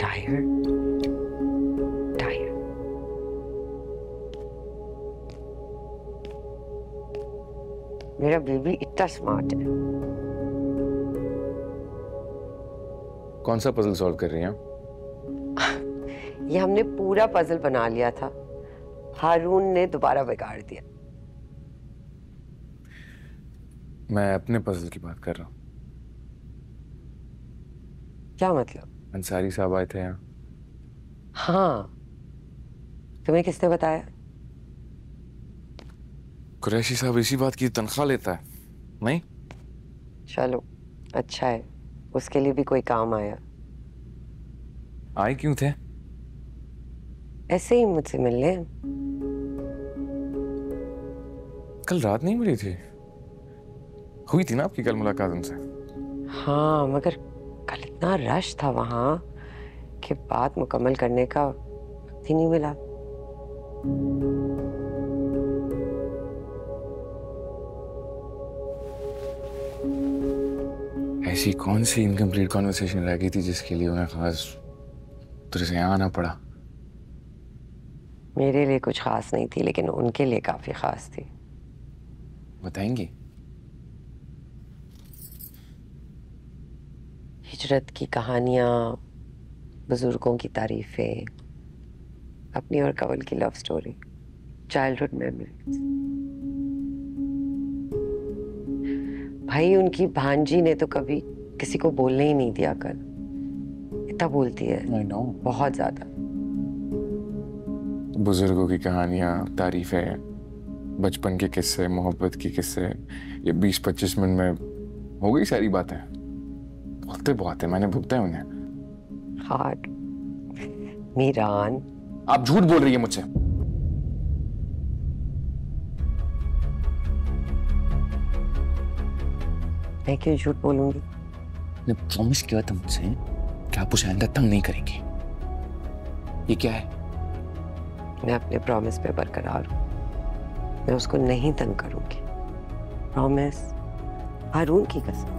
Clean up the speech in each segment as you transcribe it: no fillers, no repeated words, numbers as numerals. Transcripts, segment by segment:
Tired tired. मेरा baby इतना smart है। कौन सा पजल सॉल्व कर रही हैं? ये हमने पूरा पजल बना लिया था, हारून ने दोबारा बिगाड़ दिया। मैं अपने पजल की बात कर रहा हूँ। क्या मतलब? अंसारी साहब आए थे यहाँ। हाँ, तुम्हें किसने बताया? कुरैशी साहब इसी बात की तनख्वाह लेता है, नहीं? चलो अच्छा है, उसके लिए भी कोई काम आया। आए क्यों थे? ऐसे ही मुझसे मिलने। कल रात नहीं मिली थी? हुई थी ना आपकी कल मुलाकात उनसे? हाँ, मगर कल इतना रश था वहां कि बात मुकम्मल करने का वक्त ही नहीं मिला। ऐसी कौन सी इनकम्प्लीट कॉन्वर्सेशन रह गई थी जिसके लिए उन्हें खास तरह से यहाँ आना पड़ा? मेरे लिए कुछ खास नहीं थी, लेकिन उनके लिए काफी खास थी। बताएंगी? हिजरत की कहानियां, बुजुर्गों की तारीफें, अपनी और कवल की लव स्टोरी, चाइल्डहुड मेमोरीज। भाई, उनकी भांजी ने तो कभी किसी को बोलने ही नहीं दिया कर। इतना बोलती है। I know. बहुत ज्यादा। बुजुर्गों की कहानियां, तारीफें, बचपन के किस्से, मोहब्बत के किस्से, ये 20-25 मिनट में हो गई सारी बातें। बोलते बहुत है, मैंने भुगता है उन्हें। हार्ट मीरान। आप झूठ बोल रही है मुझसे। मैं क्यों झूठ बोलूंगी? ने प्रॉमिस किया था मुझसे कि आप उसे आइंदा तंग नहीं करेंगी। ये क्या है? मैं अपने प्रॉमिस पे बरकरार हूं। मैं उसको नहीं तंग करूंगी। प्रॉमिस, हारून की कसम।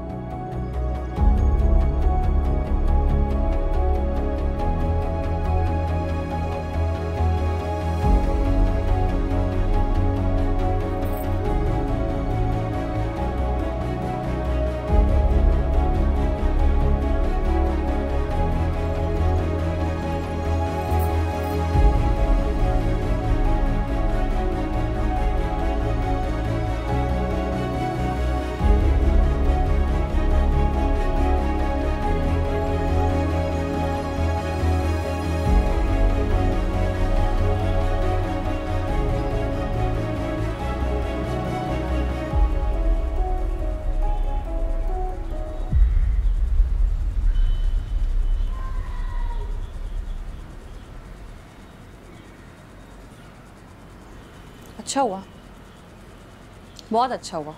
अच्छा हुआ, बहुत अच्छा हुआ।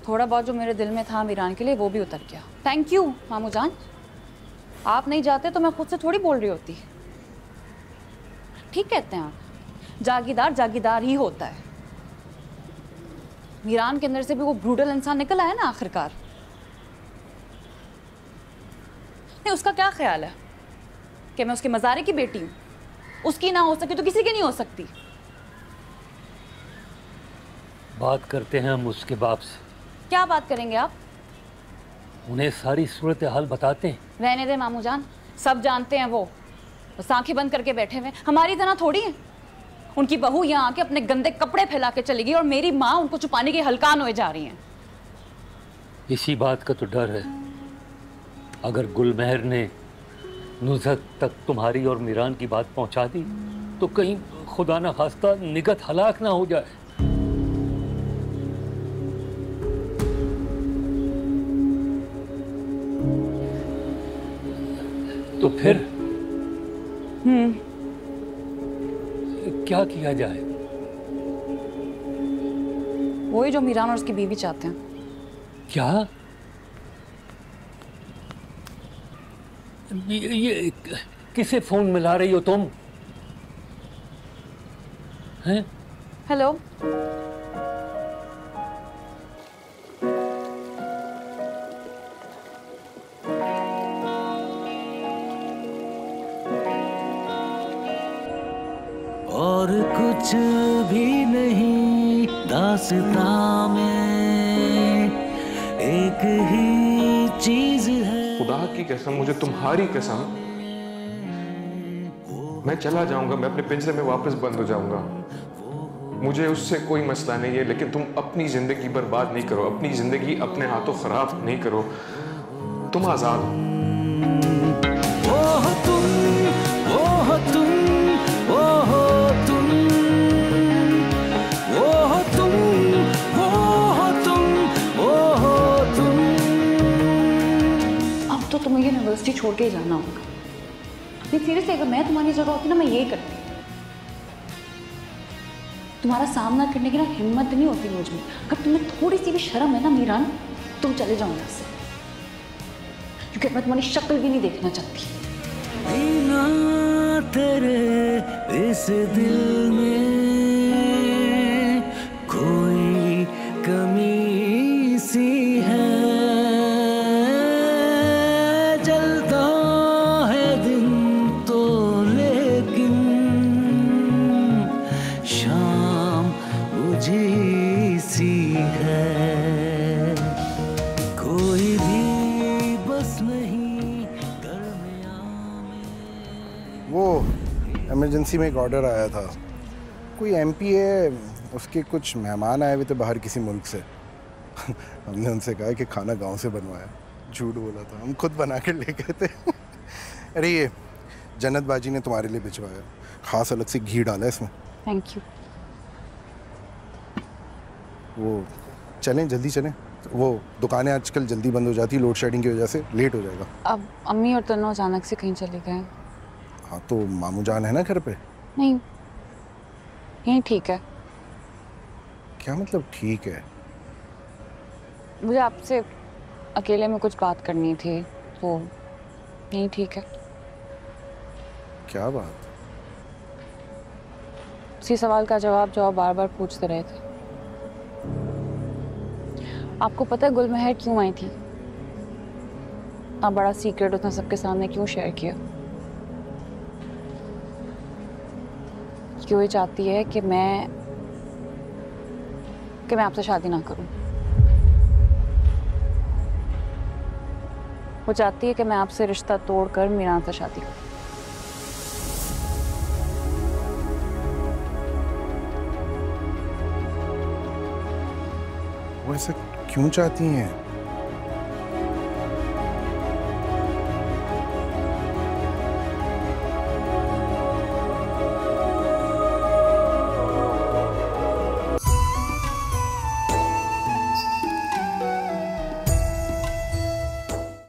थोड़ा बहुत जो मेरे दिल में था मीरान के लिए वो भी उतर गया। थैंक यू मामू जान। आप नहीं जाते तो मैं खुद से थोड़ी बोल रही होती। ठीक कहते हैं आप, जागीरदार जागीरदार ही होता है। मीरान के अंदर से भी वो ब्रूटल इंसान निकल आया ना आखिरकार। नहीं, उसका क्या ख्याल है कि मैं उसके मज़ारे की बेटी हूँ? उसकी ना हो सकी तो किसी की नहीं हो सकती। बात करते हैं हम उसके बाप से। क्या बात करेंगे आप? उन्हें सारी सूरत हाल बताते हैं। रहने दे मामू जान, सब जानते हैं वो। बस आंखें बंद करके बैठे हुए, हमारी तरह थोड़ी है। उनकी बहू यहाँ आके अपने गंदे कपड़े फैला के चली गई और मेरी माँ उनको छुपाने के हलकान होए जा रही हैं। इसी बात का तो डर है, अगर गुलमहर ने नुज़हत तक तुम्हारी और मीरान की बात पहुंचा दी तो कहीं खुदा ना खास्ता निगत हलाक ना हो जाए। तो फिर क्या किया जाए? वही जो मीरान और उसकी बीवी चाहते हैं। क्या? ये किसे फोन मिला रही हो तुम? हैं? हेलो, और कुछ भी नहीं दास्तां में एक ही चीज है। खुदा की कसम, मुझे तुम्हारी कसम, मैं चला जाऊंगा, मैं अपने पिंजरे में वापस बंद हो जाऊंगा, मुझे उससे कोई मसला नहीं है, लेकिन तुम अपनी जिंदगी बर्बाद नहीं करो, अपनी जिंदगी अपने हाथों खराब नहीं करो। तुम आजाद हो। वो हो तुम, वो हो तुम, वो हो तुम, वो हो तुम, वो हो तुम, वो हो तुम। अब तो तुम्हें यूनिवर्सिटी छोड़ के ही जाना होगा। नहीं सीरियसली, अगर मैं तुम्हारी जगह होती ना, मैं यही करती। तुम्हारा सामना करने की ना हिम्मत नहीं होती मुझ में। अगर तुम्हें थोड़ी सी भी शर्म है ना मीरान, तुम चले जाओ यहाँ से, क्योंकि मैं तुम्हारी शक्ल भी नहीं देखना चाहती। बिना तेरे इस दिल में कोई कमी सी है, जलता है दिन तो लेकिन शाम मुझे सी है, कोई भी बस नहीं दरमियां में। वो इमरजेंसी में एक ऑर्डर आया था, कोई एमपी है, उसके कुछ मेहमान आए हुए थे बाहर किसी मुल्क से। हमने उनसे कहा कि खाना गांव से बनवाया, झूठ बोला था, हम खुद बना कर ले गए थे। अरे ये जन्नत बाजी ने तुम्हारे लिए भिजवाया, खास अलग से घी डाला है इसमें। Thank you. वो चलें, जल्दी चलें, वो दुकानें आजकल जल्दी बंद हो जाती है लोड शेडिंग की वजह से, लेट हो जाएगा। अब अम्मी और तन्नो अचानक से कहीं चले गए। हाँ तो मामू जान है ना घर पे? नहीं, यही ठीक है। क्या मतलब ठीक है? मुझे आपसे अकेले में कुछ बात करनी थी, तो यही ठीक है। क्या बात? उसी सवाल का जवाब जो आप बार बार पूछते रहे थे। आपको पता है गुलमहर क्यों आई थी? इतना बड़ा सीक्रेट उसने सबके सामने क्यों शेयर किया? क्यों ये चाहती है कि मैं आपसे शादी ना करूं। वो चाहती है कि मैं आपसे रिश्ता तोड़कर मीरान से शादी करूं। वो ऐसा क्यों चाहती हैं?